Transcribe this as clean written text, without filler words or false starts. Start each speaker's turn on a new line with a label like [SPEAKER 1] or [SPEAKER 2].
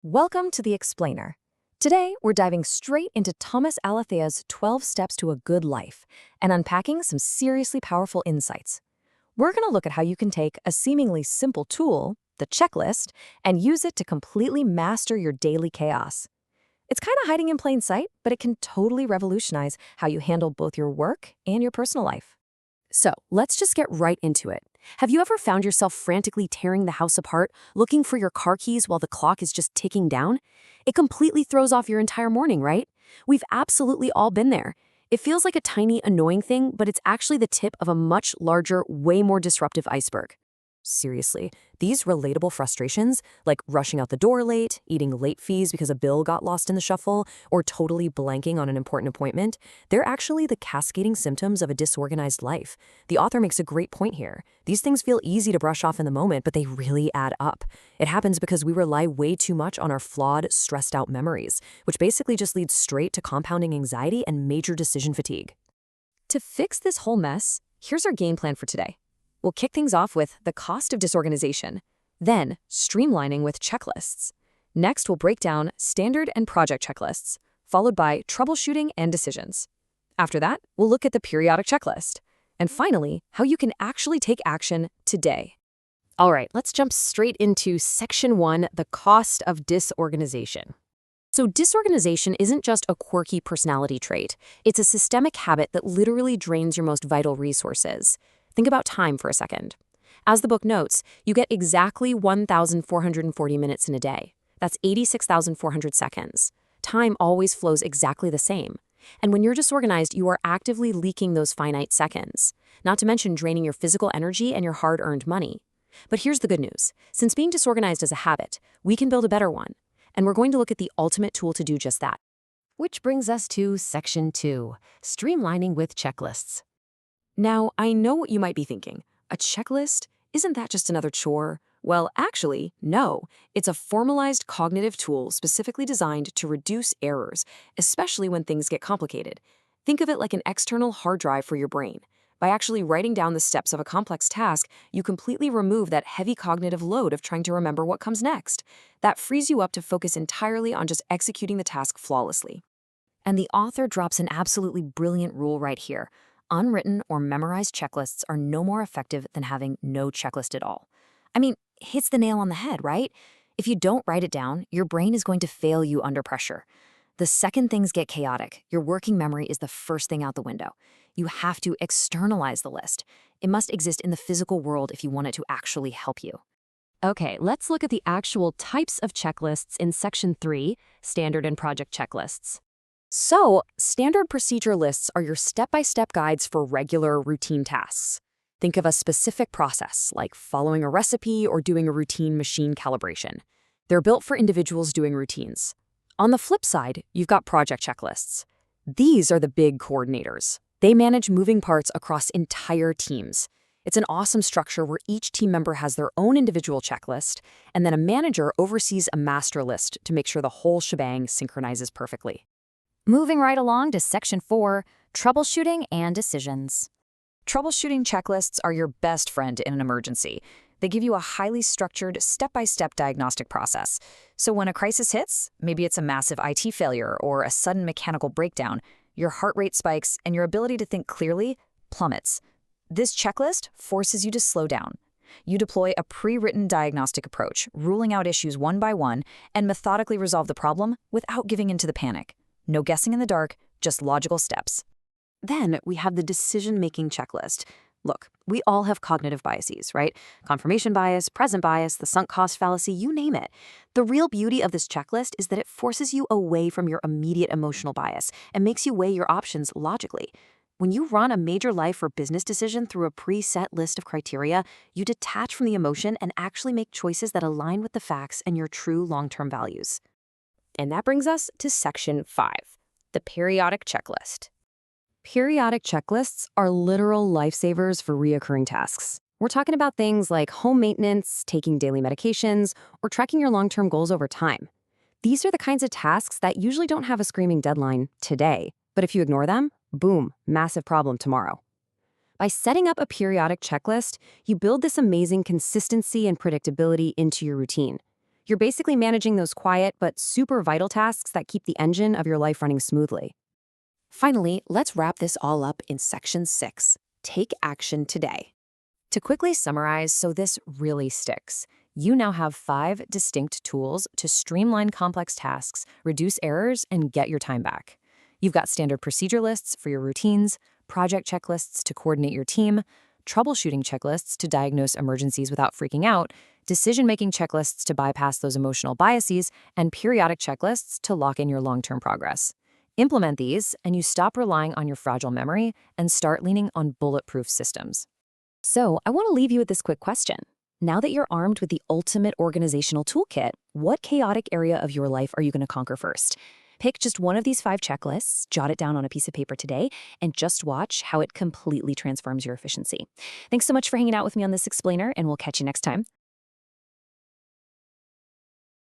[SPEAKER 1] Welcome to The Explainer. Today, we're diving straight into Thomas Alethea's 12 Steps to a Good Life and unpacking some seriously powerful insights. We're going to look at how you can take a seemingly simple tool, the checklist, and use it to completely master your daily chaos. It's kind of hiding in plain sight, but it can totally revolutionize how you handle both your work and your personal life. So, let's just get right into it. Have you ever found yourself frantically tearing the house apart, looking for your car keys while the clock is just ticking down? It completely throws off your entire morning, right? We've absolutely all been there. It feels like a tiny, annoying thing, but it's actually the tip of a much larger, way more disruptive iceberg. Seriously, these relatable frustrations, like rushing out the door late, eating late fees because a bill got lost in the shuffle, or totally blanking on an important appointment, they're actually the cascading symptoms of a disorganized life. The author makes a great point here. These things feel easy to brush off in the moment, but they really add up. It happens because we rely way too much on our flawed, stressed-out memories, which basically just leads straight to compounding anxiety and major decision fatigue. To fix this whole mess, here's our game plan for today. We'll kick things off with the cost of disorganization, then streamlining with checklists. Next, we'll break down standard and project checklists, followed by troubleshooting and decisions. After that, we'll look at the periodic checklist. And finally, how you can actually take action today. All right, let's jump straight into Section 1, the cost of disorganization. So disorganization isn't just a quirky personality trait. It's a systemic habit that literally drains your most vital resources. Think about time for a second. As the book notes, you get exactly 1,440 minutes in a day. That's 86,400 seconds. Time always flows exactly the same. And when you're disorganized, you are actively leaking those finite seconds, not to mention draining your physical energy and your hard-earned money. But here's the good news. Since being disorganized is a habit, we can build a better one. And we're going to look at the ultimate tool to do just that. Which brings us to Section 2, streamlining with checklists. Now, I know what you might be thinking. A checklist? Isn't that just another chore? Well, actually, no. It's a formalized cognitive tool specifically designed to reduce errors, especially when things get complicated. Think of it like an external hard drive for your brain. By actually writing down the steps of a complex task, you completely remove that heavy cognitive load of trying to remember what comes next. That frees you up to focus entirely on just executing the task flawlessly. And the author drops an absolutely brilliant rule right here. Unwritten or memorized checklists are no more effective than having no checklist at all. I mean, hits the nail on the head, right? If you don't write it down, your brain is going to fail you under pressure. The second things get chaotic, your working memory is the first thing out the window. You have to externalize the list. It must exist in the physical world if you want it to actually help you. Okay, let's look at the actual types of checklists in Section 3, Standard and Project Checklists. So, standard procedure lists are your step-by-step guides for regular routine tasks. Think of a specific process, like following a recipe or doing a routine machine calibration. They're built for individuals doing routines. On the flip side, you've got project checklists. These are the big coordinators. They manage moving parts across entire teams. It's an awesome structure where each team member has their own individual checklist, and then a manager oversees a master list to make sure the whole shebang synchronizes perfectly. Moving right along to Section 4, troubleshooting and decisions. Troubleshooting checklists are your best friend in an emergency. They give you a highly structured, step-by-step diagnostic process. So when a crisis hits, maybe it's a massive IT failure or a sudden mechanical breakdown, your heart rate spikes and your ability to think clearly plummets. This checklist forces you to slow down. You deploy a pre-written diagnostic approach, ruling out issues one by one, and methodically resolve the problem without giving in to the panic. No guessing in the dark, just logical steps. Then we have the decision-making checklist. Look, we all have cognitive biases, right? Confirmation bias, present bias, the sunk cost fallacy, you name it. The real beauty of this checklist is that it forces you away from your immediate emotional bias and makes you weigh your options logically. When you run a major life or business decision through a preset list of criteria, you detach from the emotion and actually make choices that align with the facts and your true long-term values. And that brings us to Section 5, the periodic checklist. Periodic checklists are literal lifesavers for reoccurring tasks. We're talking about things like home maintenance, taking daily medications, or tracking your long-term goals over time. These are the kinds of tasks that usually don't have a screaming deadline today, but if you ignore them, boom, massive problem tomorrow. By setting up a periodic checklist, you build this amazing consistency and predictability into your routine.
[SPEAKER 2] You're basically managing those quiet but super vital tasks that keep the engine of your life running smoothly.
[SPEAKER 1] Finally, let's wrap this all up in section 6. Take action today. To quickly summarize, so this really sticks. You now have 5 distinct tools to streamline complex tasks, reduce errors, and get your time back. You've got standard procedure lists for your routines, project checklists to coordinate your team, troubleshooting checklists to diagnose emergencies without freaking out, decision-making checklists to bypass those emotional biases, and periodic checklists to lock in your long-term progress. Implement these, and you stop relying on your fragile memory and start leaning on bulletproof systems. So, I want to leave you with this quick question. Now that you're armed with the ultimate organizational toolkit, what chaotic area of your life are you going to conquer first? Pick just one of these 5 checklists, jot it down on a piece of paper today, and just watch how it completely transforms your efficiency. Thanks so much for hanging out with me on this explainer, and we'll catch you next time.